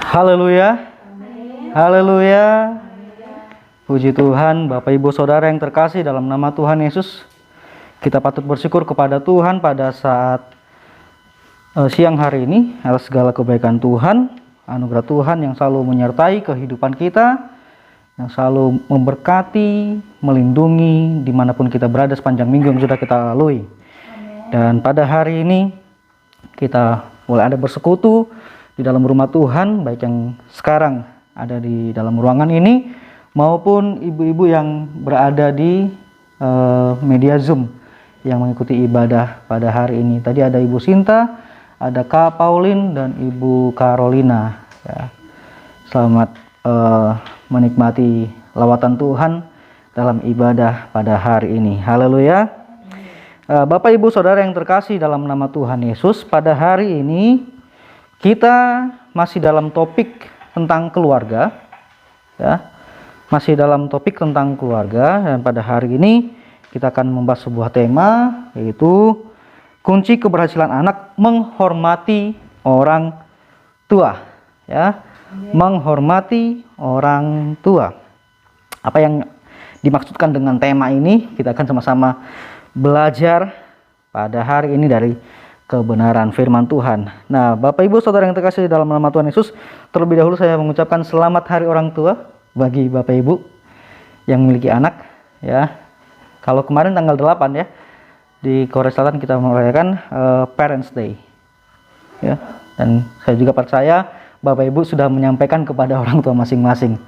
Haleluya. Haleluya. Puji Tuhan, Bapak Ibu Saudara yang terkasih dalam nama Tuhan Yesus. Kita patut bersyukur kepada Tuhan pada saat siang hari ini atas segala kebaikan Tuhan, anugerah Tuhan yang selalu menyertai kehidupan kita, yang selalu memberkati, melindungi dimanapun kita berada sepanjang minggu yang sudah kita lalui. Dan pada hari ini kita mulai ada bersekutu di dalam rumah Tuhan, baik yang sekarang ada di dalam ruangan ini maupun ibu-ibu yang berada di media Zoom yang mengikuti ibadah pada hari ini. Tadi ada Ibu Sinta, ada Kak Pauline dan Ibu Carolina. Ya. Selamat menikmati lawatan Tuhan dalam ibadah pada hari ini. Haleluya. Bapak Ibu Saudara yang terkasih dalam nama Tuhan Yesus, pada hari ini kita masih dalam topik tentang keluarga, ya, masih dalam topik tentang keluarga. Dan pada hari ini kita akan membahas sebuah tema, yaitu kunci keberhasilan anak menghormati orang tua, ya, menghormati orang tua. Apa yang dimaksudkan dengan tema ini? Kita akan sama-sama belajar pada hari ini dari kebenaran firman Tuhan. Nah, Bapak Ibu Saudara yang terkasih dalam nama Tuhan Yesus, terlebih dahulu saya mengucapkan selamat hari orang tua bagi Bapak Ibu yang memiliki anak, ya. Kalau kemarin tanggal 8 ya, di Korea Selatan kita merayakan Parents Day. Ya. Dan saya juga percaya Bapak Ibu sudah menyampaikan kepada orang tua masing-masing,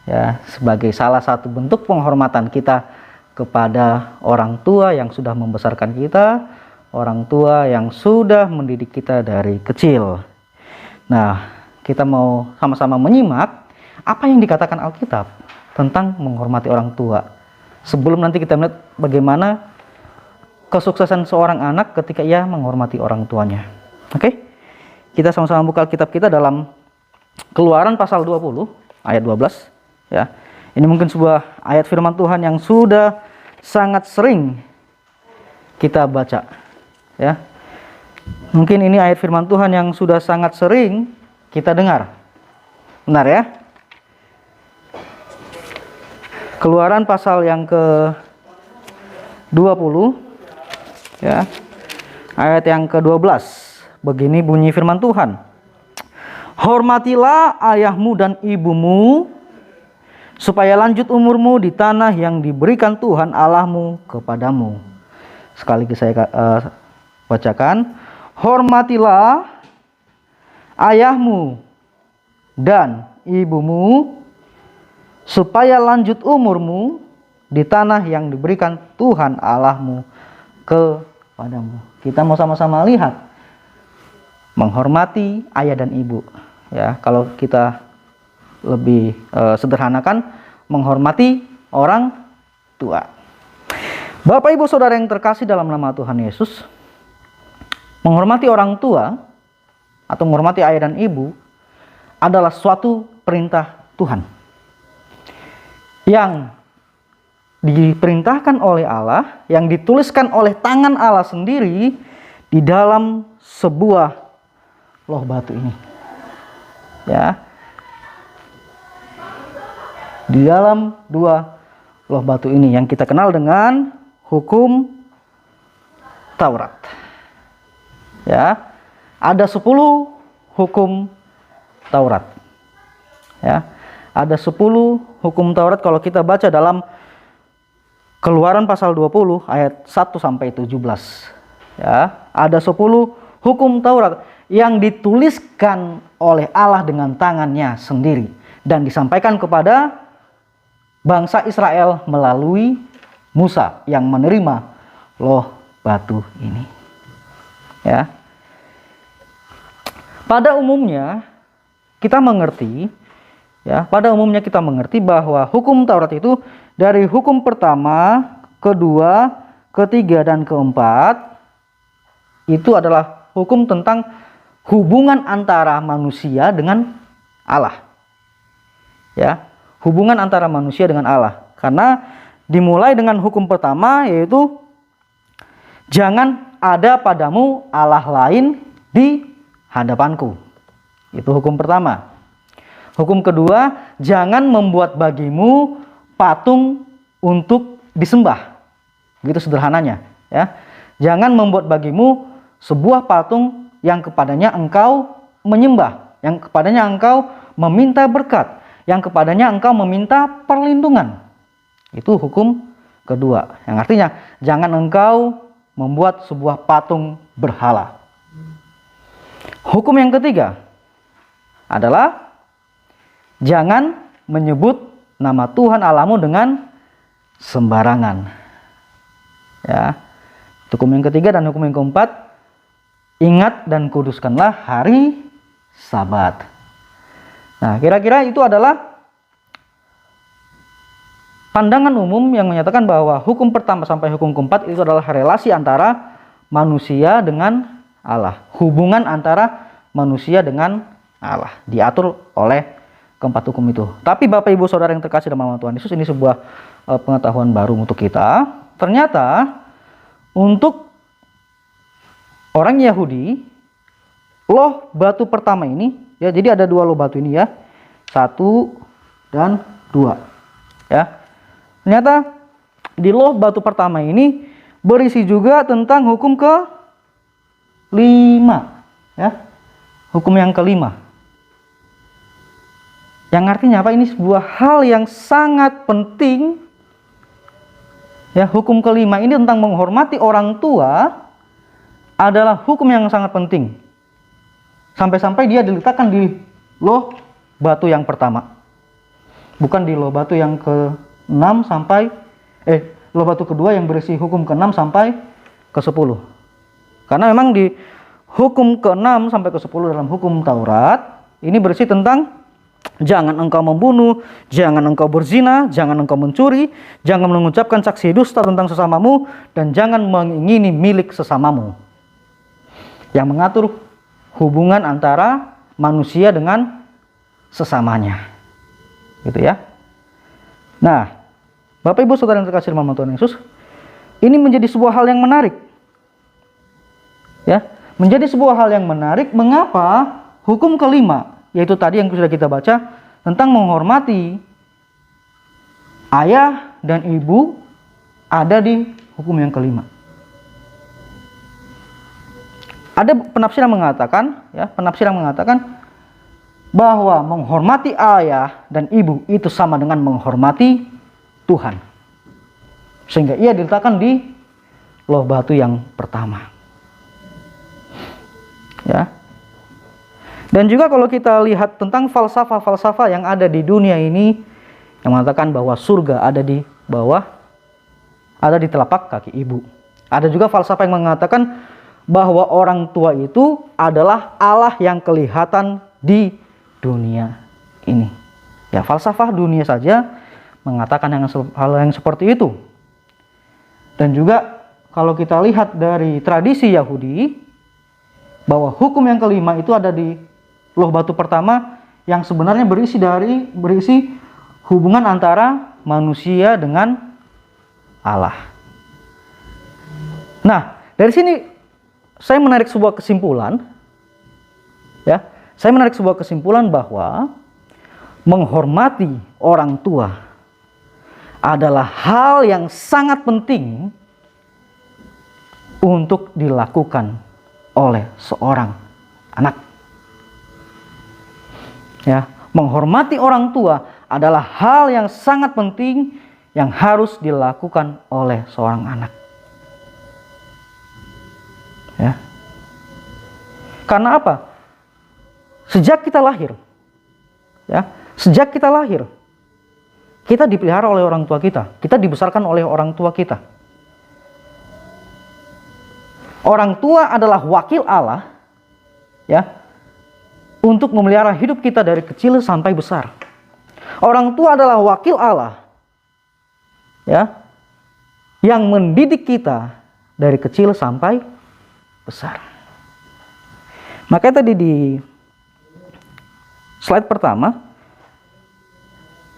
ya, sebagai salah satu bentuk penghormatan kita kepada orang tua yang sudah membesarkan kita, orang tua yang sudah mendidik kita dari kecil. Nah, kita mau sama-sama menyimak apa yang dikatakan Alkitab tentang menghormati orang tua. Sebelum nanti kita melihat bagaimana kesuksesan seorang anak ketika ia menghormati orang tuanya. Oke? Kita sama-sama buka Alkitab kita dalam Keluaran pasal 20 ayat 12, ya. Ini mungkin sebuah ayat firman Tuhan yang sudah sangat sering kita baca, ya. Mungkin ini ayat firman Tuhan yang sudah sangat sering kita dengar. Benar ya? Keluaran pasal yang ke-20, ya. Ayat yang ke-12. Begini bunyi firman Tuhan. Hormatilah ayahmu dan ibumu, supaya lanjut umurmu di tanah yang diberikan Tuhan Allahmu kepadamu. Sekali lagi saya bacakan. Hormatilah ayahmu dan ibumu, supaya lanjut umurmu di tanah yang diberikan Tuhan Allahmu kepadamu. Kita mau sama-sama lihat menghormati ayah dan ibu, ya. Kalau kita lebih sederhanakan, menghormati orang tua. Bapak Ibu Saudara yang terkasih dalam nama Tuhan Yesus, menghormati orang tua atau menghormati ayah dan ibu adalah suatu perintah Tuhan yang diperintahkan oleh Allah, yang dituliskan oleh tangan Allah sendiri di dalam sebuah loh batu ini, ya. Di dalam dua loh batu ini yang kita kenal dengan hukum Taurat, ya. Ada 10 hukum Taurat, ya. Ada 10 hukum Taurat kalau kita baca dalam Keluaran pasal 20 ayat 1 sampai 17. Ya, ada 10 hukum Taurat yang dituliskan oleh Allah dengan tangannya sendiri dan disampaikan kepada bangsa Israel melalui Musa yang menerima loh batu ini. Ya. Pada umumnya kita mengerti, ya, bahwa hukum Taurat itu dari hukum pertama, kedua, ketiga, dan keempat itu adalah hukum tentang hubungan antara manusia dengan Allah. Ya, hubungan antara manusia dengan Allah. Karena dimulai dengan hukum pertama, yaitu jangan ada padamu Allah lain di hadapanku. Itu hukum pertama. Hukum kedua, jangan membuat bagimu patung untuk disembah. Begitu sederhananya, ya. Jangan membuat bagimu sebuah patung yang kepadanya engkau menyembah, yang kepadanya engkau meminta berkat, yang kepadanya engkau meminta perlindungan. Itu hukum kedua. Yang artinya, jangan engkau membuat sebuah patung berhala. Hukum yang ketiga adalah jangan menyebut nama Tuhan Allahmu dengan sembarangan. Ya. Hukum yang ketiga dan hukum yang keempat, ingat dan kuduskanlah hari Sabat. Nah, kira-kira itu adalah pandangan umum yang menyatakan bahwa hukum pertama sampai hukum keempat itu adalah relasi antara manusia dengan Allah. Hubungan antara manusia dengan Allah diatur oleh keempat hukum itu. Tapi Bapak Ibu Saudara yang terkasih dalam nama Tuhan Yesus, ini sebuah pengetahuan baru untuk kita. Ternyata untuk orang Yahudi, loh batu pertama ini, ya, jadi ada dua loh batu ini, ya, 1 dan 2, ya. Ternyata di loh batu pertama ini berisi juga tentang hukum ke-5, ya, hukum yang kelima. Yang artinya apa? Ini sebuah hal yang sangat penting. Ya, hukum kelima ini tentang menghormati orang tua adalah hukum yang sangat penting. Sampai-sampai dia diletakkan di loh batu yang pertama. Bukan di loh batu yang ke-6 sampai loh batu kedua yang berisi hukum ke-6 sampai ke-10. Karena memang di hukum ke-6 sampai ke-10 dalam hukum Taurat ini berisi tentang jangan engkau membunuh, jangan engkau berzina, jangan engkau mencuri, jangan mengucapkan saksi dusta tentang sesamamu, dan jangan mengingini milik sesamamu. Yang mengatur hubungan antara manusia dengan sesamanya. Gitu ya. Nah, Bapak Ibu Saudara yang terkasih dalam nama Tuhan Yesus, ini menjadi sebuah hal yang menarik. Ya, menjadi sebuah hal yang menarik. Mengapa hukum kelima, yaitu tadi yang sudah kita baca tentang menghormati ayah dan ibu, ada di hukum yang kelima. Ada penafsir yang mengatakan bahwa menghormati ayah dan ibu itu sama dengan menghormati Tuhan. Sehingga ia diletakkan di loh batu yang pertama. Ya. Dan juga kalau kita lihat tentang falsafah-falsafah yang ada di dunia ini yang mengatakan bahwa surga ada di bawah, ada di telapak kaki ibu. Ada juga falsafah yang mengatakan bahwa orang tua itu adalah Allah yang kelihatan di dunia ini. Ya, falsafah dunia saja mengatakan hal yang seperti itu. Dan juga kalau kita lihat dari tradisi Yahudi, bahwa hukum yang kelima itu ada di loh batu pertama yang sebenarnya berisi hubungan antara manusia dengan Allah. Nah, dari sini saya menarik sebuah kesimpulan, ya. Saya menarik sebuah kesimpulan bahwa menghormati orang tua adalah hal yang sangat penting untuk dilakukan oleh seorang anak. Ya, menghormati orang tua adalah hal yang sangat penting yang harus dilakukan oleh seorang anak. Ya. Karena apa? Sejak kita lahir, kita dipelihara oleh orang tua kita dibesarkan oleh orang tua kita. Orang tua adalah wakil Allah, ya, untuk memelihara hidup kita dari kecil sampai besar. Orang tua adalah wakil Allah, ya, yang mendidik kita dari kecil sampai besar. Makanya tadi di slide pertama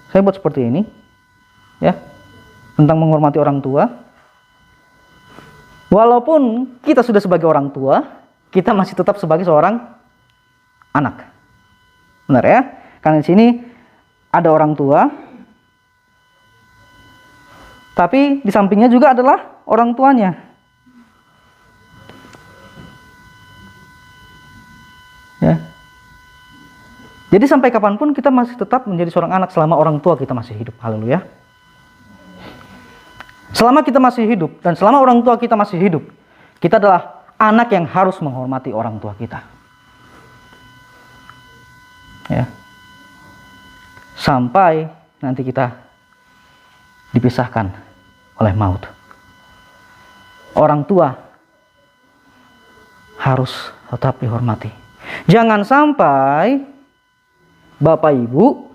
saya buat seperti ini, ya, tentang menghormati orang tua. Walaupun kita sudah sebagai orang tua, kita masih tetap sebagai seorang anak. Benar ya? Karena di sini ada orang tua, tapi di sampingnya juga adalah orang tuanya. Ya. Jadi sampai kapanpun kita masih tetap menjadi seorang anak selama orang tua kita masih hidup. Haleluya. Selama kita masih hidup dan selama orang tua kita masih hidup, kita adalah anak yang harus menghormati orang tua kita. Ya. Sampai nanti kita dipisahkan oleh maut. Orang tua harus tetap dihormati. Jangan sampai Bapak Ibu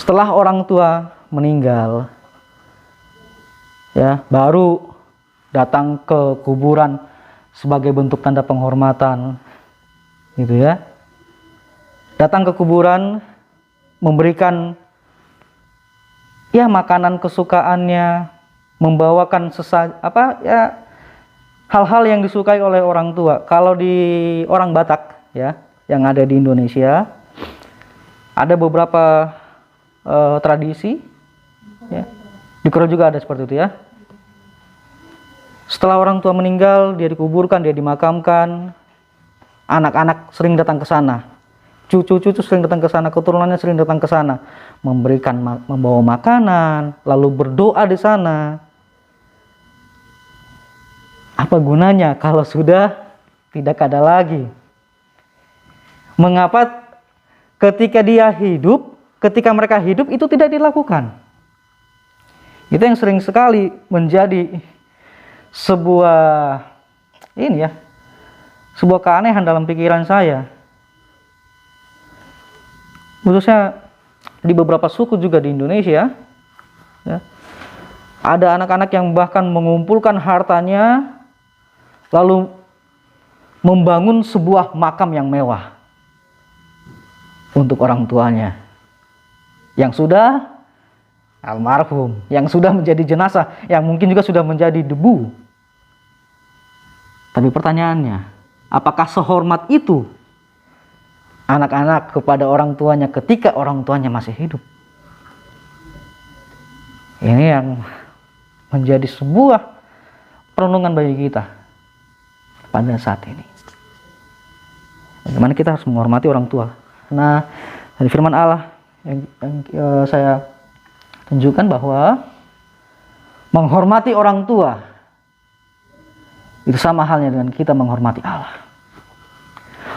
setelah orang tua meninggal, ya, baru datang ke kuburan sebagai bentuk tanda penghormatan, gitu ya. Datang ke kuburan, memberikan ya makanan kesukaannya, membawakan hal-hal yang disukai oleh orang tua. Kalau di orang Batak ya, yang ada di Indonesia, ada beberapa tradisi ya. Di Korea juga ada seperti itu ya. Setelah orang tua meninggal, dia dikuburkan, dia dimakamkan, anak-anak sering datang ke sana. Cucu-cucu sering datang ke sana, keturunannya sering datang ke sana, membawa makanan, lalu berdoa di sana. Apa gunanya kalau sudah tidak ada lagi? Mengapa ketika mereka hidup itu tidak dilakukan? Itu yang sering sekali menjadi sebuah keanehan dalam pikiran saya. Khususnya di beberapa suku juga di Indonesia, ya, ada anak-anak yang bahkan mengumpulkan hartanya lalu membangun sebuah makam yang mewah untuk orang tuanya yang sudah almarhum, yang sudah menjadi jenazah, yang mungkin juga sudah menjadi debu. Tapi pertanyaannya, apakah sehormat itu anak-anak kepada orang tuanya ketika orang tuanya masih hidup? Ini yang menjadi sebuah perenungan bagi kita pada saat ini. Bagaimana kita harus menghormati orang tua? Nah, dari firman Allah yang saya tunjukkan bahwa menghormati orang tua itu sama halnya dengan kita menghormati Allah.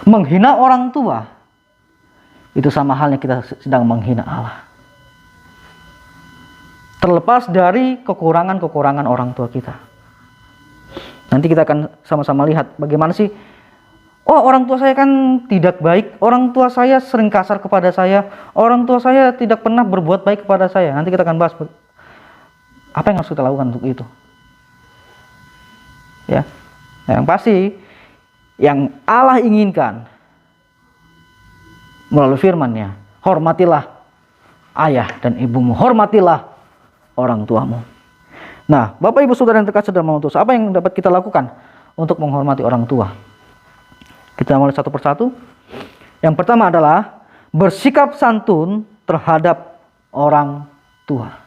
Menghina orang tua itu sama halnya kita sedang menghina Allah. Terlepas dari kekurangan-kekurangan orang tua kita. Nanti kita akan sama-sama lihat bagaimana sih, oh orang tua saya kan tidak baik, orang tua saya sering kasar kepada saya, orang tua saya tidak pernah berbuat baik kepada saya. Nanti kita akan bahas apa yang harus kita lakukan untuk itu. Ya, yang pasti yang Allah inginkan melalui firman-Nya, hormatilah ayah dan ibumu, hormatilah orang tuamu. Nah, Bapak Ibu Saudara yang terkasih dalam nama Tuhan, apa yang dapat kita lakukan untuk menghormati orang tua? Kita mulai satu persatu. Yang pertama adalah bersikap santun terhadap orang tua.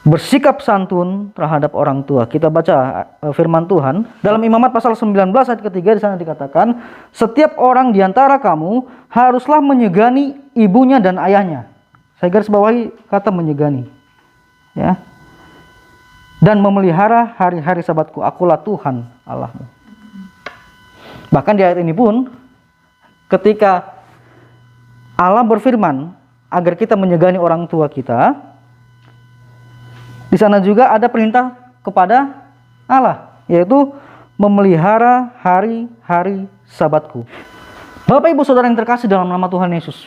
Bersikap santun terhadap orang tua. Kita baca firman Tuhan dalam Imamat pasal 19 ayat ketiga, di sana dikatakan, setiap orang di antara kamu haruslah menyegani ibunya dan ayahnya. Saya garis bawahi kata menyegani. Ya. Dan memelihara hari-hari sabatku, akulah Tuhan Allahmu. Bahkan di ayat ini pun, ketika Allah berfirman agar kita menyegani orang tua kita, di sana juga ada perintah kepada Allah, yaitu memelihara hari-hari sabatku. Bapak Ibu Saudara yang terkasih dalam nama Tuhan Yesus,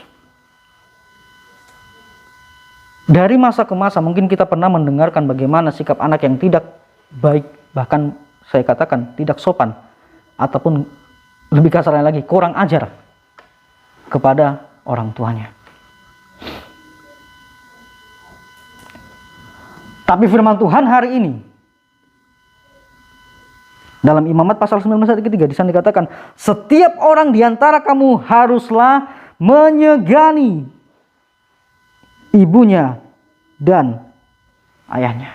dari masa ke masa mungkin kita pernah mendengarkan bagaimana sikap anak yang tidak baik, bahkan saya katakan tidak sopan, ataupun lebih kasarnya lagi kurang ajar kepada orang tuanya. Tapi firman Tuhan hari ini Dalam Imamat pasal 19 ayat ketiga di sana dikatakan, setiap orang di antara kamu haruslah menyegani ibunya dan ayahnya.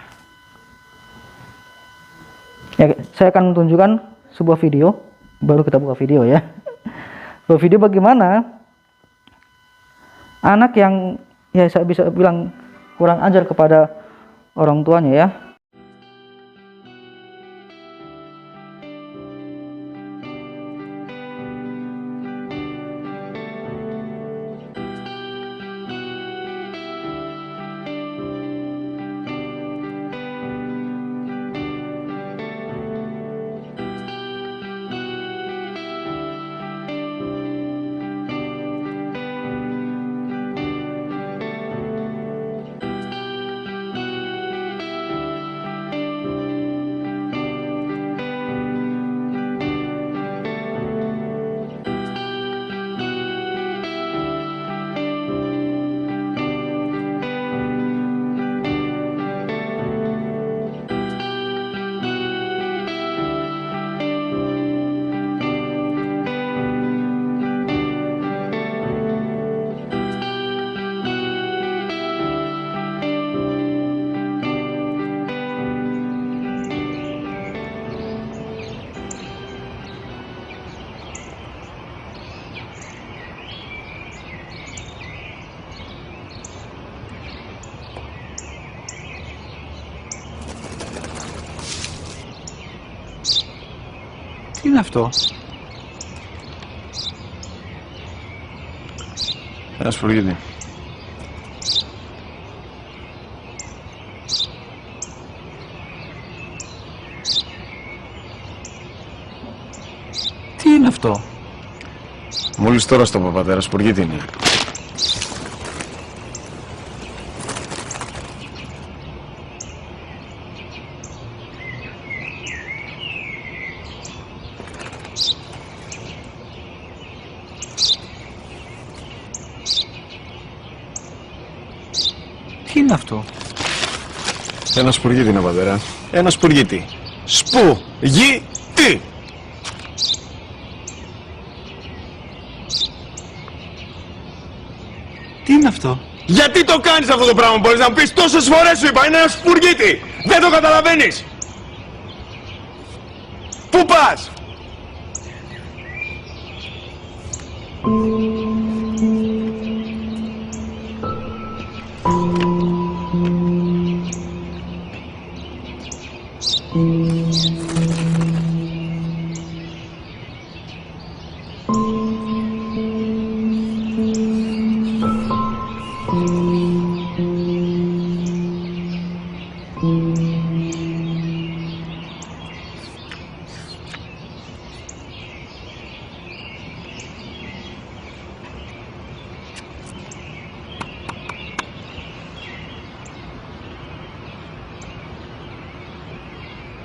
Ya, saya akan menunjukkan sebuah video, baru kita buka video ya. Sebuah video bagaimana anak yang ya saya bisa bilang kurang ajar kepada orang tuanya ya. Τι είναι αυτό? Ένα σπουργίτη. Τι είναι αυτό? Μόλις τώρα στο πατέρα, σπουργίτη είναι. Τι είναι αυτό? Ένα σπουργίτη είναι, πατέρα. Ένα σπουργίτη. Σπουργίτη! Τι είναι αυτό? Γιατί το κάνεις αυτό το πράγμα, μπορείς να μου πεις? Τόσες φορές σου είπα, είναι ένα σπουργίτη! Δεν το καταλαβαίνεις! Πού πας?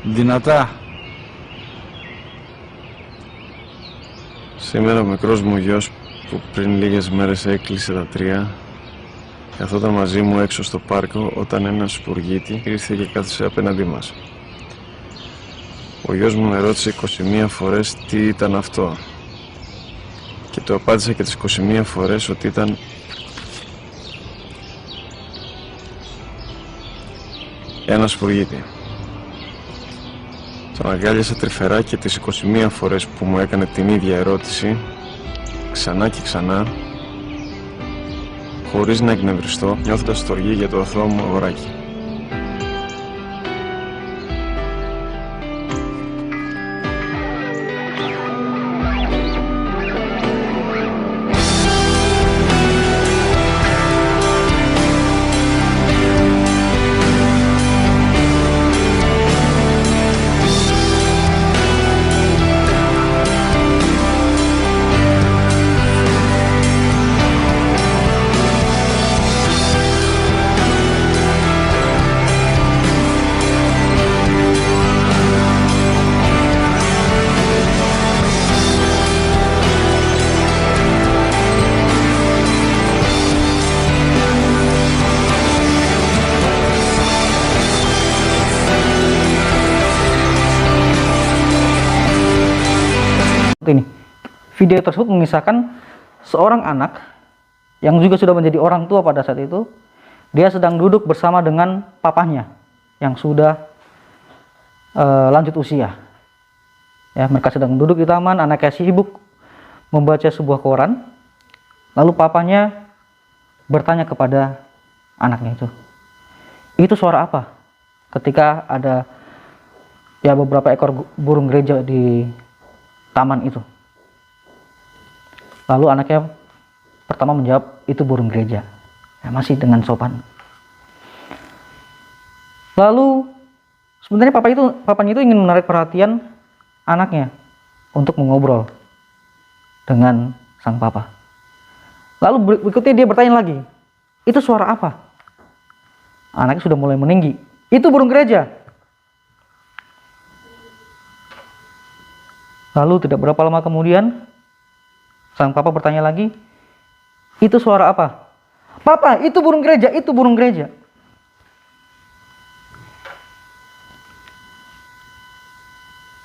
Δυνατά. Σήμερα ο μικρός μου γιος που πριν λίγες μέρες έκλεισε τα 3 καθόταν μαζί μου έξω στο πάρκο όταν ένα σπουργίτη ήρθε και κάθισε απέναντί μας. Ο γιος μου με ρώτησε 21 φορές τι ήταν αυτό και του απάντησα και τις 21 φορές ότι ήταν ένα σπουργίτη. Τον αγκάλιασα τρυφερά και τις 21 φορές που μου έκανε την ίδια ερώτηση, ξανά και ξανά, χωρίς να εκνευριστώ, νιώθοντας στοργή για το αθώο μου αγοράκι. Video tersebut mengisahkan seorang anak yang juga sudah menjadi orang tua pada saat itu. Dia sedang duduk bersama dengan papahnya yang sudah lanjut usia. Ya, mereka sedang duduk di taman, anaknya sibuk membaca sebuah koran. Lalu papahnya bertanya kepada anaknya itu suara apa? Ketika ada ya beberapa ekor burung gereja di taman itu. Lalu anaknya pertama menjawab, itu burung gereja. Ya, masih dengan sopan. Lalu sebenarnya papanya itu ingin menarik perhatian anaknya untuk mengobrol dengan sang papa. Lalu berikutnya dia bertanya lagi, itu suara apa? Anaknya sudah mulai meninggi, itu burung gereja. Lalu tidak berapa lama kemudian sang papa bertanya lagi, itu suara apa? Papa, itu burung gereja, itu burung gereja.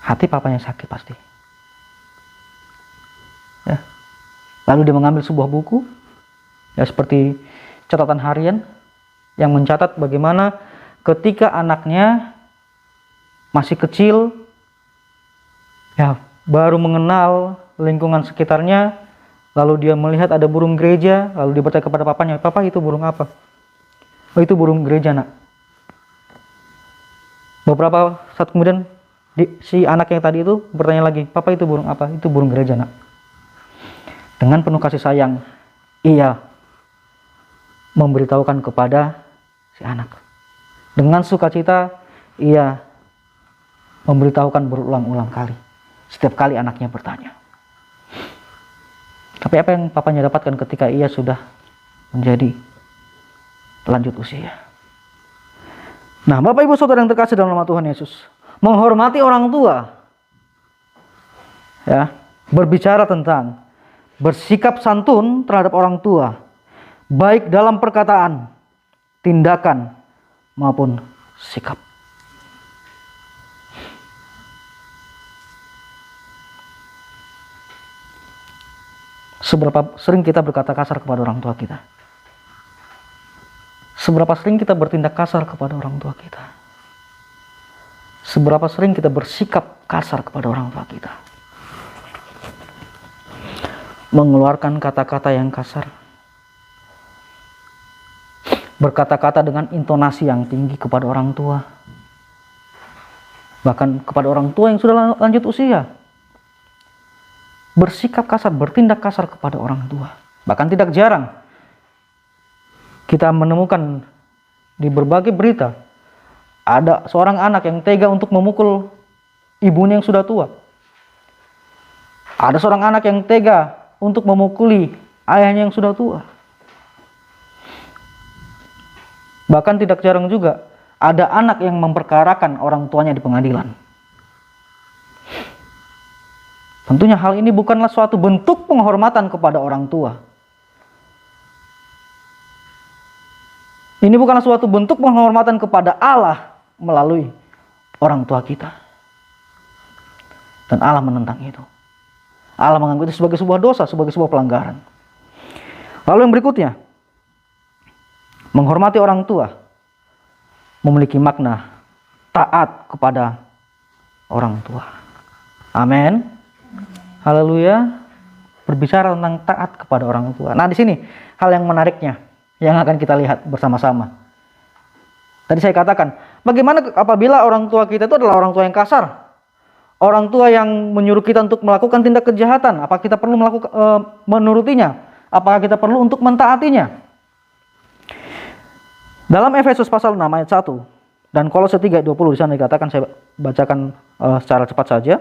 Hati papanya sakit pasti. Ya. Lalu dia mengambil sebuah buku, ya seperti catatan harian, yang mencatat bagaimana ketika anaknya masih kecil, ya baru mengenal lingkungan sekitarnya, lalu dia melihat ada burung gereja, lalu dia bertanya kepada papanya, papa itu burung apa? Oh itu burung gereja nak. Beberapa saat kemudian si anak yang tadi itu bertanya lagi, papa itu burung apa? Itu burung gereja nak. Dengan penuh kasih sayang, ia memberitahukan kepada si anak. Dengan sukacita, ia memberitahukan berulang-ulang kali. Setiap kali anaknya bertanya. Tapi apa yang papanya dapatkan ketika ia sudah menjadi lanjut usia? Nah, Bapak Ibu Saudara yang terkasih dalam nama Tuhan Yesus, menghormati orang tua, ya, berbicara tentang bersikap santun terhadap orang tua, baik dalam perkataan, tindakan, maupun sikap. Seberapa sering kita berkata kasar kepada orang tua kita? Seberapa sering kita bertindak kasar kepada orang tua kita? Seberapa sering kita bersikap kasar kepada orang tua kita? Mengeluarkan kata-kata yang kasar, berkata-kata dengan intonasi yang tinggi kepada orang tua, bahkan kepada orang tua yang sudah lanjut usia. Bersikap kasar, bertindak kasar kepada orang tua. Bahkan tidak jarang kita menemukan di berbagai berita ada seorang anak yang tega untuk memukul ibunya yang sudah tua. Ada seorang anak yang tega untuk memukuli ayahnya yang sudah tua. Bahkan tidak jarang juga ada anak yang memperkarakan orang tuanya di pengadilan. Tentunya hal ini bukanlah suatu bentuk penghormatan kepada orang tua. Ini bukanlah suatu bentuk penghormatan kepada Allah melalui orang tua kita. Dan Allah menentang itu. Allah menganggap itu sebagai sebuah dosa, sebagai sebuah pelanggaran. Lalu yang berikutnya, menghormati orang tua memiliki makna taat kepada orang tua. Amin. Haleluya. Berbicara tentang taat kepada orang tua. Nah, di sini hal yang menariknya yang akan kita lihat bersama-sama. Tadi saya katakan, bagaimana apabila orang tua kita itu adalah orang tua yang kasar? Orang tua yang menyuruh kita untuk melakukan tindak kejahatan, apakah kita perlu menurutinya? Apakah kita perlu untuk mentaatinya? Dalam Efesus pasal 6 ayat 1 dan Kolose 3:20 di sana dikatakan, saya bacakan secara cepat saja.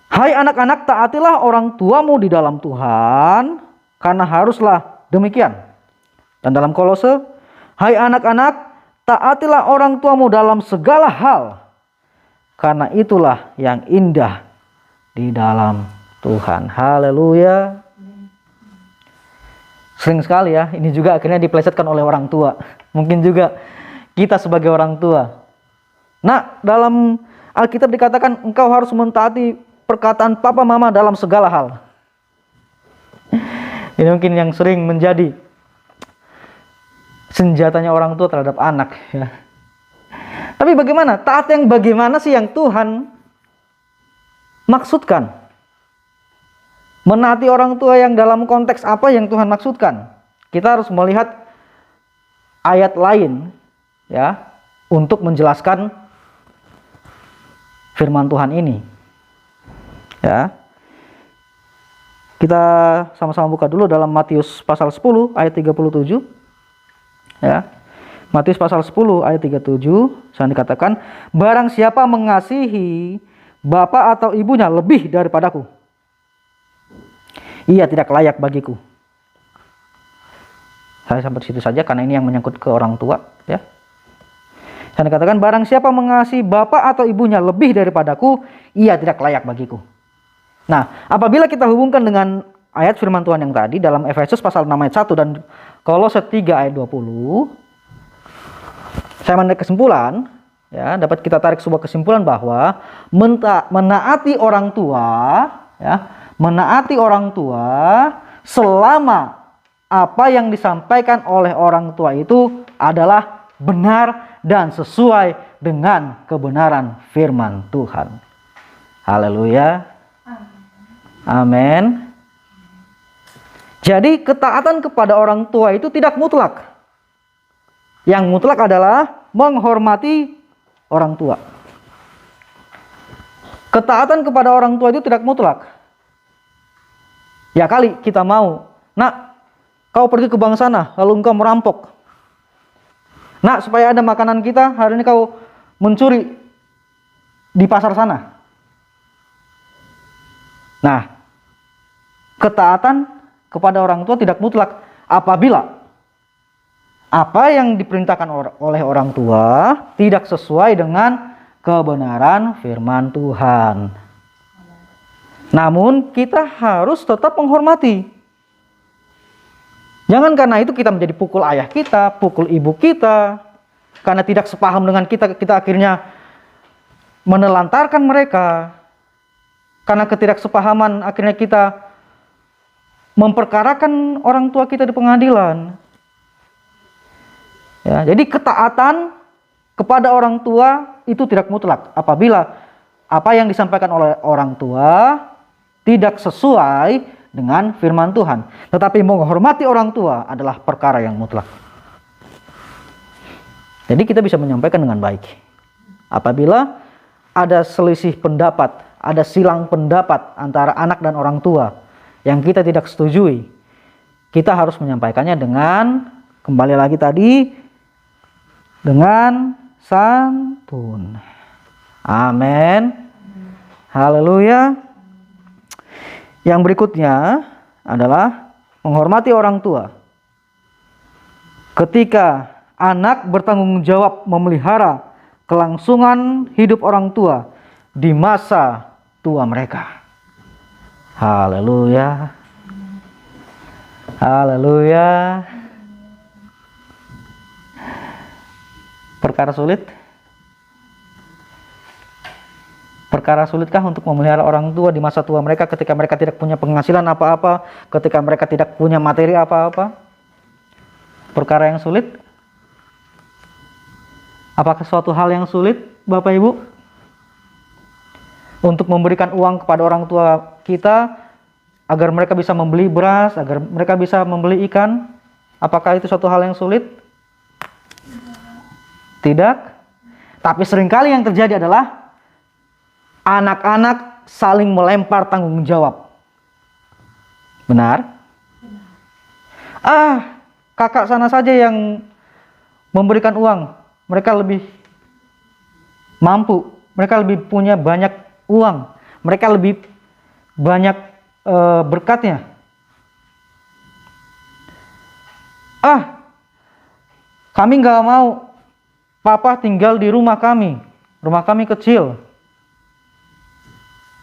Hai anak-anak, taatilah orang tuamu di dalam Tuhan, karena haruslah demikian. Dan dalam Kolose, hai anak-anak, taatilah orang tuamu dalam segala hal, karena itulah yang indah di dalam Tuhan. Haleluya. Sering sekali ya, ini juga akhirnya dipelesetkan oleh orang tua. Mungkin juga kita sebagai orang tua. Nah, dalam Alkitab dikatakan engkau harus mentaati perkataan papa mama dalam segala hal. Ini mungkin yang sering menjadi senjatanya orang tua terhadap anak, ya. Tapi bagaimana? Taat yang bagaimana sih yang Tuhan maksudkan? Menaati orang tua yang dalam konteks apa yang Tuhan maksudkan? Kita harus melihat ayat lain, ya, untuk menjelaskan firman Tuhan ini. Ya. Kita sama-sama buka dulu dalam Matius pasal 10 ayat 37. Ya. Matius pasal 10 ayat 37, sana dikatakan, barang siapa mengasihi bapak atau ibunya lebih daripadaku, ia tidak layak bagiku. Saya sampai situ saja karena ini yang menyangkut ke orang tua, ya. Sana dikatakan, barang siapa mengasihi bapak atau ibunya lebih daripadaku, ia tidak layak bagiku. Nah, apabila kita hubungkan dengan ayat firman Tuhan yang tadi dalam Efesus pasal 6 ayat 1 dan Kolose 3 ayat 20, saya menarik kesimpulan, ya, dapat kita tarik sebuah kesimpulan bahwa menaati orang tua, ya, menaati orang tua selama apa yang disampaikan oleh orang tua itu adalah benar dan sesuai dengan kebenaran firman Tuhan. Haleluya. Amin. Jadi ketaatan kepada orang tua itu tidak mutlak. Yang mutlak adalah menghormati orang tua. Ketaatan kepada orang tua itu tidak mutlak. Ya kali kita mau, nak, kau pergi ke bank sana, lalu engkau merampok. Nak, supaya ada makanan kita, hari ini kau mencuri di pasar sana. Nah, ketaatan kepada orang tua tidak mutlak apabila apa yang diperintahkan oleh orang tua tidak sesuai dengan kebenaran firman Tuhan. Namun kita harus tetap menghormati. Jangan karena itu kita menjadi pukul ayah kita, pukul ibu kita. Karena tidak sepaham dengan kita akhirnya menelantarkan mereka. Karena ketidaksepahaman akhirnya kita memperkarakan orang tua kita di pengadilan. Ya, jadi ketaatan kepada orang tua itu tidak mutlak apabila apa yang disampaikan oleh orang tua tidak sesuai dengan firman Tuhan. Tetapi menghormati orang tua adalah perkara yang mutlak. Jadi kita bisa menyampaikan dengan baik. Apabila ada selisih pendapat, ada silang pendapat antara anak dan orang tua yang kita tidak setujui, kita harus menyampaikannya dengan, kembali lagi tadi, dengan santun. Amin. Haleluya. Yang berikutnya adalah menghormati orang tua. Ketika anak bertanggung jawab memelihara kelangsungan hidup orang tua di masa tua mereka. Haleluya. Haleluya. Perkara sulit? Perkara sulitkah untuk memelihara orang tua di masa tua mereka ketika mereka tidak punya penghasilan apa-apa, ketika mereka tidak punya materi apa-apa? Perkara yang sulit? Apakah suatu hal yang sulit, Bapak Ibu? Untuk memberikan uang kepada orang tua kita agar mereka bisa membeli beras, agar mereka bisa membeli ikan? Apakah itu suatu hal yang sulit? Tidak. Tapi seringkali yang terjadi adalah anak-anak saling melempar tanggung jawab. Benar? Kakak sana saja yang memberikan uang. Mereka lebih mampu. Mereka lebih punya banyak uang. Mereka lebih banyak berkatnya. Kami nggak mau. Papa tinggal di rumah kami. Rumah kami kecil.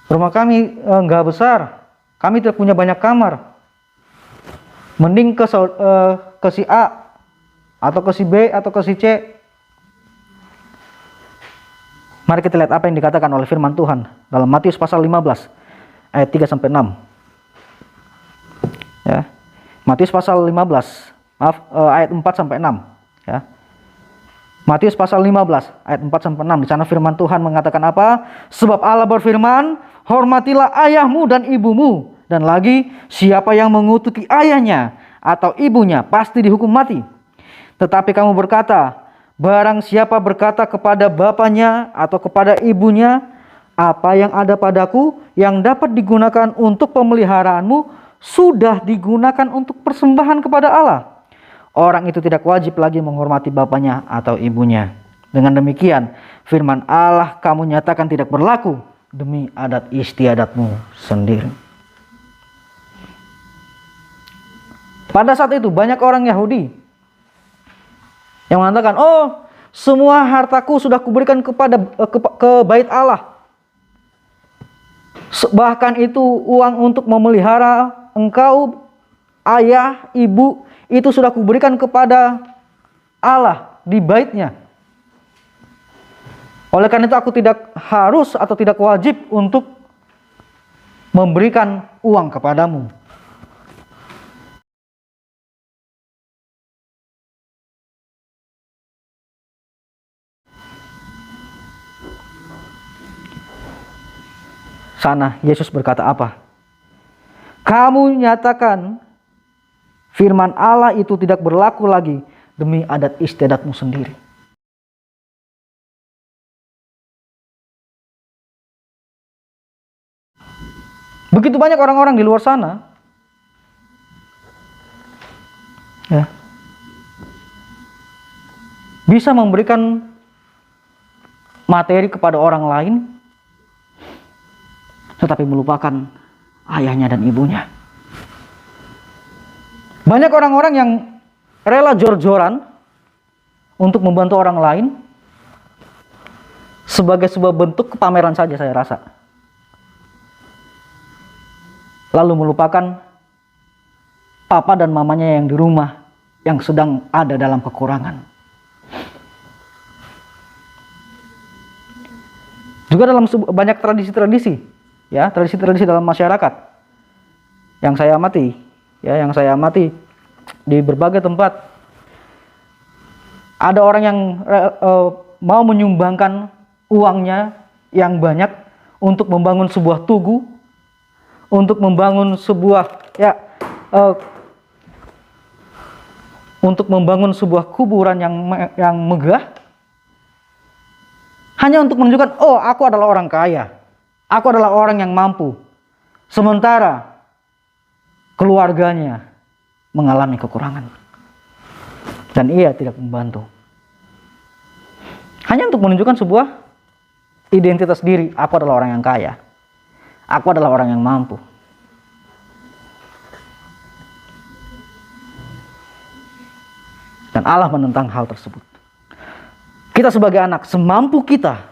Rumah kami nggak besar. Kami tidak punya banyak kamar. Mending ke si A atau ke si B atau ke si C. Mari kita lihat apa yang dikatakan oleh firman Tuhan dalam Matius pasal 15 ayat 3 sampai 6. Ya. Matius pasal 15, ayat 4 sampai 6, ya. Matius pasal 15 ayat 4 sampai 6. Di sana firman Tuhan mengatakan apa? Sebab Allah berfirman, hormatilah ayahmu dan ibumu. Dan lagi, siapa yang mengutuki ayahnya atau ibunya pasti dihukum mati. Tetapi kamu berkata, barang siapa berkata kepada bapaknya atau kepada ibunya, apa yang ada padaku yang dapat digunakan untuk pemeliharaanmu sudah digunakan untuk persembahan kepada Allah. Orang itu tidak wajib lagi menghormati bapaknya atau ibunya. Dengan demikian, firman Allah kamu nyatakan tidak berlaku demi adat istiadatmu sendiri. Pada saat itu banyak orang Yahudi yang mengatakan, oh, semua hartaku sudah kuberikan ke bait Allah. Bahkan itu uang untuk memelihara engkau, ayah, ibu, itu sudah kuberikan kepada Allah di baitnya. Oleh karena itu aku tidak harus atau tidak wajib untuk memberikan uang kepadamu. Sana Yesus berkata apa? Kamu nyatakan firman Allah itu tidak berlaku lagi demi adat istiadatmu sendiri. Begitu banyak orang-orang di luar sana, ya, bisa memberikan materi kepada orang lain, tetapi melupakan ayahnya dan ibunya. Banyak orang-orang yang rela jor-joran untuk membantu orang lain sebagai sebuah bentuk kepameran saja, saya rasa. Lalu melupakan papa dan mamanya yang di rumah yang sedang ada dalam kekurangan. Juga dalam banyak tradisi-tradisi, ya, tradisi-tradisi dalam masyarakat yang saya amati, di berbagai tempat, ada orang yang mau menyumbangkan uangnya yang banyak untuk membangun sebuah tugu, untuk membangun sebuah untuk membangun sebuah kuburan yang megah, hanya untuk menunjukkan, oh, aku adalah orang kaya, aku adalah orang yang mampu, sementara keluarganya mengalami kekurangan dan ia tidak membantu. Hanya untuk menunjukkan sebuah identitas diri, aku adalah orang yang kaya, aku adalah orang yang mampu. Dan Allah menentang hal tersebut. Kita sebagai anak, semampu kita,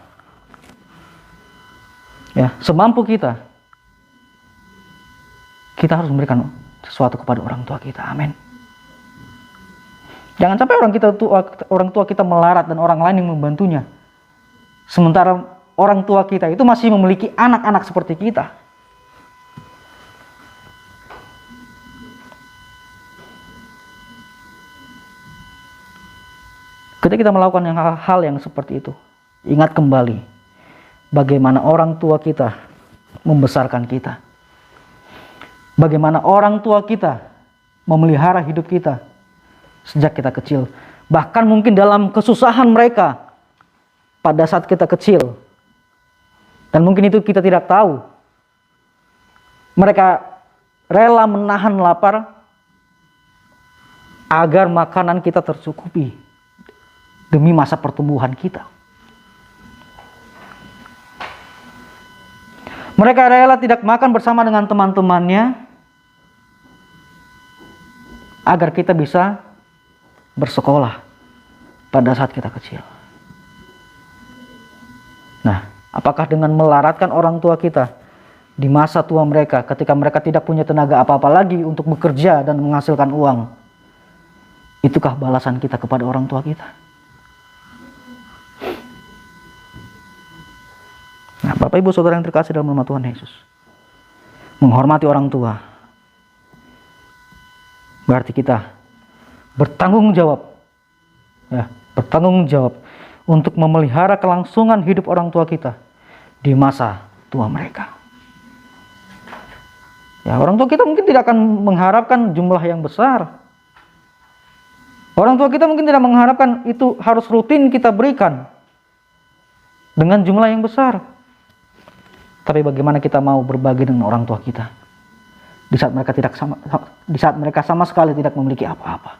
ya, semampu kita harus memberikan sesuatu kepada orang tua kita. Amin. Jangan sampai orang tua kita melarat dan orang lain yang membantunya, sementara orang tua kita itu masih memiliki anak-anak seperti kita. Ketika kita melakukan hal yang seperti itu, ingat kembali bagaimana orang tua kita membesarkan kita. Bagaimana orang tua kita memelihara hidup kita sejak kita kecil. Bahkan mungkin dalam kesusahan mereka pada saat kita kecil. Dan mungkin itu kita tidak tahu. Mereka rela menahan lapar agar makanan kita tercukupi demi masa pertumbuhan kita. Mereka rela tidak makan bersama dengan teman-temannya agar kita bisa bersekolah pada saat kita kecil. Nah, apakah dengan melaratkan orang tua kita di masa tua mereka, ketika mereka tidak punya tenaga apa-apa lagi untuk bekerja dan menghasilkan uang, itukah balasan kita kepada orang tua kita? Nah, Bapak Ibu Saudara yang terkasih dalam nama Tuhan Yesus, menghormati orang tua Berarti kita bertanggung jawab, ya, bertanggung jawab untuk memelihara kelangsungan hidup orang tua kita di masa tua mereka. Ya, orang tua kita mungkin tidak akan mengharapkan jumlah yang besar. Orang tua kita mungkin tidak mengharapkan itu harus rutin kita berikan dengan jumlah yang besar. Tapi bagaimana kita mau berbagi dengan orang tua kita di saat mereka sama sekali tidak memiliki apa-apa?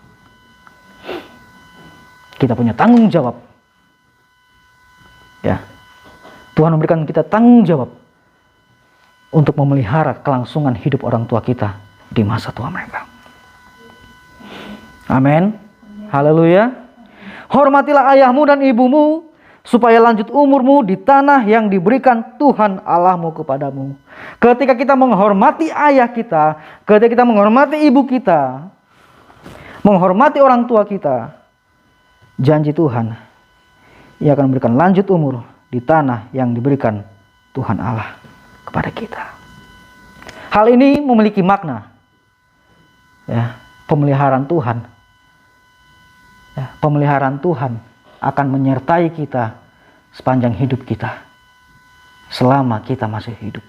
Kita punya tanggung jawab. Ya. Tuhan memberikan kita tanggung jawab untuk memelihara kelangsungan hidup orang tua kita di masa tua mereka. Amin. Haleluya. Hormatilah ayahmu dan ibumu supaya lanjut umurmu di tanah yang diberikan Tuhan Allahmu kepadamu. Ketika kita menghormati ayah kita, ketika kita menghormati ibu kita, menghormati orang tua kita, janji Tuhan, Ia akan memberikan lanjut umur di tanah yang diberikan Tuhan Allah kepada kita. Hal ini memiliki makna, ya, pemeliharaan Tuhan. Ya, pemeliharaan Tuhan akan menyertai kita sepanjang hidup kita, selama kita masih hidup.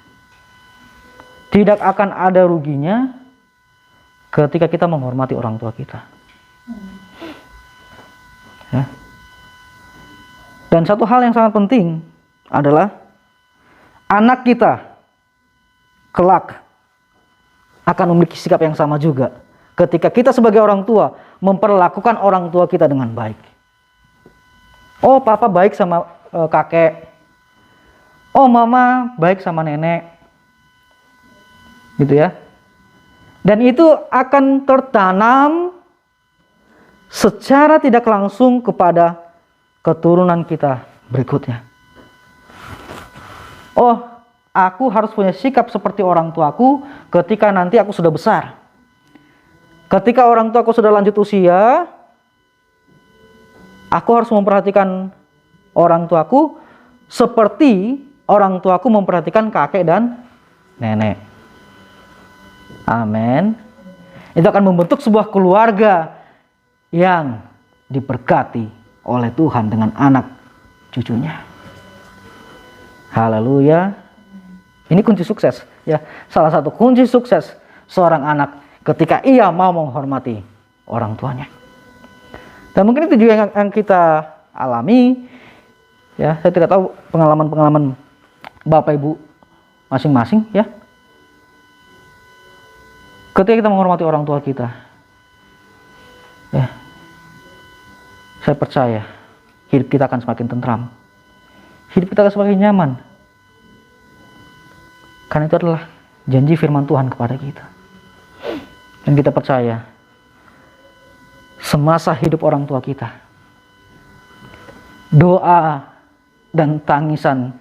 Tidak akan ada ruginya ketika kita menghormati orang tua kita. Ya. Dan satu hal yang sangat penting adalah anak kita kelak akan memiliki sikap yang sama juga ketika kita sebagai orang tua memperlakukan orang tua kita dengan baik. Oh, papa baik sama kakek. Oh, mama baik sama nenek. Gitu ya. Dan itu akan tertanam secara tidak langsung kepada keturunan kita berikutnya. Oh, aku harus punya sikap seperti orang tuaku ketika nanti aku sudah besar. Ketika orang tuaku sudah lanjut usia, aku harus memperhatikan orang tuaku seperti orang tuaku memperhatikan kakek dan nenek. Amin. Itu akan membentuk sebuah keluarga yang diberkati oleh Tuhan dengan anak cucunya. Haleluya. Ini kunci sukses, ya. Salah satu kunci sukses seorang anak ketika ia mau menghormati orang tuanya. Dan mungkin itu juga yang kita alami, ya. Saya tidak tahu pengalaman-pengalaman Bapak Ibu masing-masing, ya. Ketika kita menghormati orang tua kita, ya, saya percaya hidup kita akan semakin tentram, hidup kita akan semakin nyaman, karena itu adalah janji firman Tuhan kepada kita. Dan kita percaya semasa hidup orang tua kita, doa dan tangisan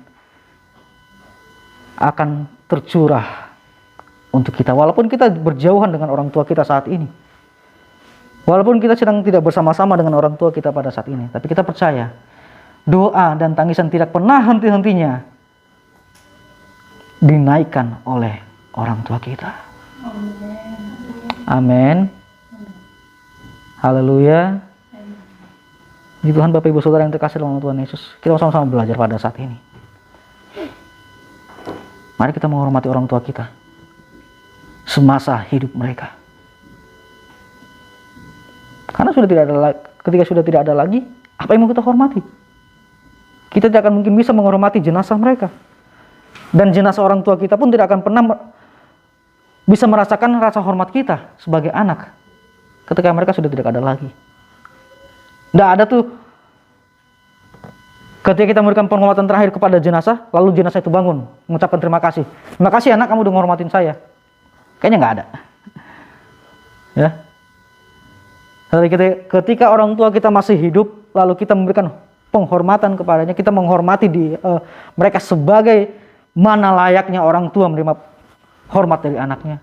akan tercurah untuk kita, walaupun kita berjauhan dengan orang tua kita saat ini, walaupun kita sedang tidak bersama-sama dengan orang tua kita pada saat ini, tapi kita percaya doa dan tangisan tidak pernah henti-hentinya dinaikkan oleh orang tua kita. Amin. Haleluya. Di Tuhan, Bapak Ibu Saudara yang terkasih dalam Tuhan Yesus, kita sama-sama belajar pada saat ini. Mari kita menghormati orang tua kita semasa hidup mereka. Karena ketika sudah tidak ada lagi, apa yang mau kita hormati? Kita tidak akan mungkin bisa menghormati jenazah mereka. Dan jenazah orang tua kita pun tidak akan pernah bisa merasakan rasa hormat kita sebagai anak ketika mereka sudah tidak ada lagi. Tidak ada tuh ketika kita memberikan penghormatan terakhir kepada jenazah, lalu jenazah itu bangun mengucapkan terima kasih. Terima kasih anak, kamu udah menghormatin saya. Kayaknya nggak ada. Ya. Tapi ketika orang tua kita masih hidup, lalu kita memberikan penghormatan kepadanya, kita menghormati mereka sebagai mana layaknya orang tua menerima hormat dari anaknya,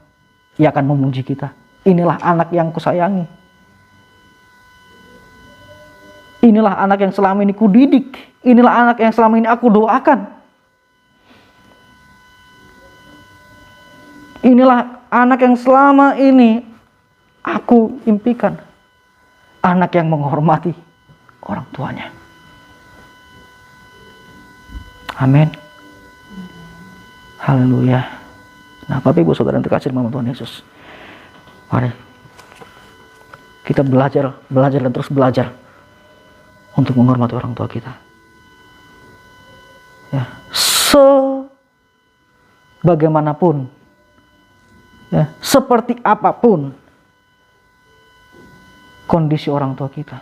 ia akan memuji kita. Inilah anak yang kusayangi. Inilah anak yang selama ini kudidik. Inilah anak yang selama ini aku doakan. Inilah anak yang selama ini aku impikan anak yang menghormati orang tuanya. Amin. Haleluya. Nah, Bapak Ibu Saudara yang terkasih dalam nama Tuhan Yesus, mari kita belajar dan terus belajar untuk menghormati orang tua kita. Ya, bagaimanapun, ya, seperti apapun kondisi orang tua kita,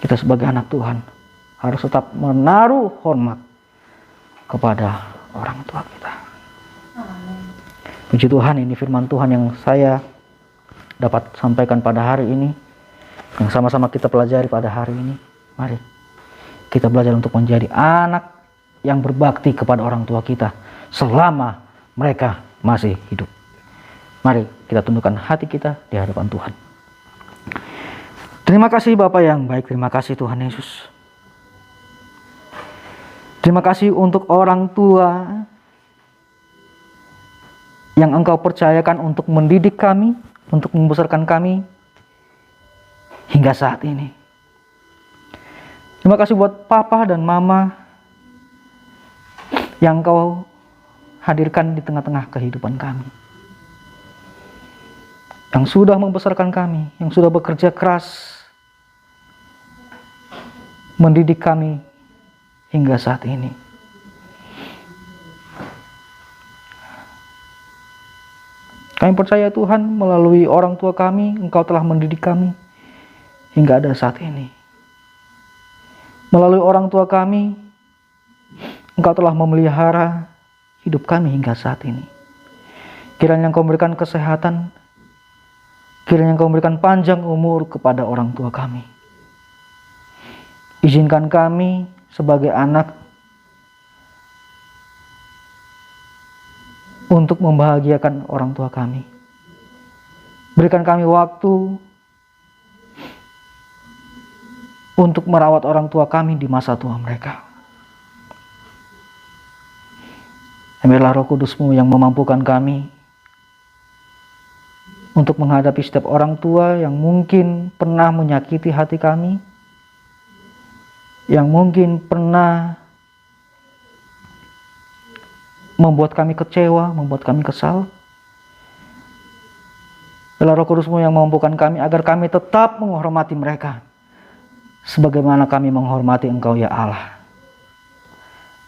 kita sebagai anak Tuhan harus tetap menaruh hormat kepada orang tua kita. Puji Tuhan, ini firman Tuhan yang saya dapat sampaikan pada hari ini, yang sama-sama kita pelajari pada hari ini. Mari kita belajar untuk menjadi anak yang berbakti kepada orang tua kita selama mereka masih hidup. Mari kita tundukkan hati kita di hadapan Tuhan. Terima kasih Bapa yang baik, terima kasih Tuhan Yesus. Terima kasih untuk orang tua yang Engkau percayakan untuk mendidik kami, untuk membesarkan kami hingga saat ini. Terima kasih buat Papa dan Mama yang Engkau hadirkan di tengah-tengah kehidupan kami, yang sudah membesarkan kami, yang sudah bekerja keras mendidik kami hingga saat ini. Kami percaya Tuhan, melalui orang tua kami, Engkau telah mendidik kami hingga ada saat ini. Melalui orang tua kami, Engkau telah memelihara hidup kami hingga saat ini. Kiranya Engkau memberikan kesehatan, kiranya Engkau memberikan panjang umur kepada orang tua kami. Izinkan kami sebagai anak untuk membahagiakan orang tua kami. Berikan kami waktu untuk merawat orang tua kami di masa tua mereka. Biarlah Roh Kudus-Mu yang memampukan kami untuk menghadapi setiap orang tua yang mungkin pernah menyakiti hati kami, yang mungkin pernah membuat kami kecewa, membuat kami kesal. Biarlah Roh Kudus-Mu yang memampukan kami agar kami tetap menghormati mereka sebagaimana kami menghormati Engkau ya Allah.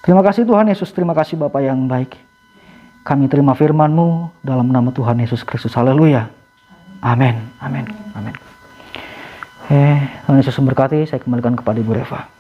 Terima kasih Tuhan Yesus, terima kasih Bapa yang baik. Kami terima firman-Mu dalam nama Tuhan Yesus Kristus. Haleluya. Amin. Amin. Amin. Tuhan Yesus memberkati. Saya kembalikan kepada Ibu Reva.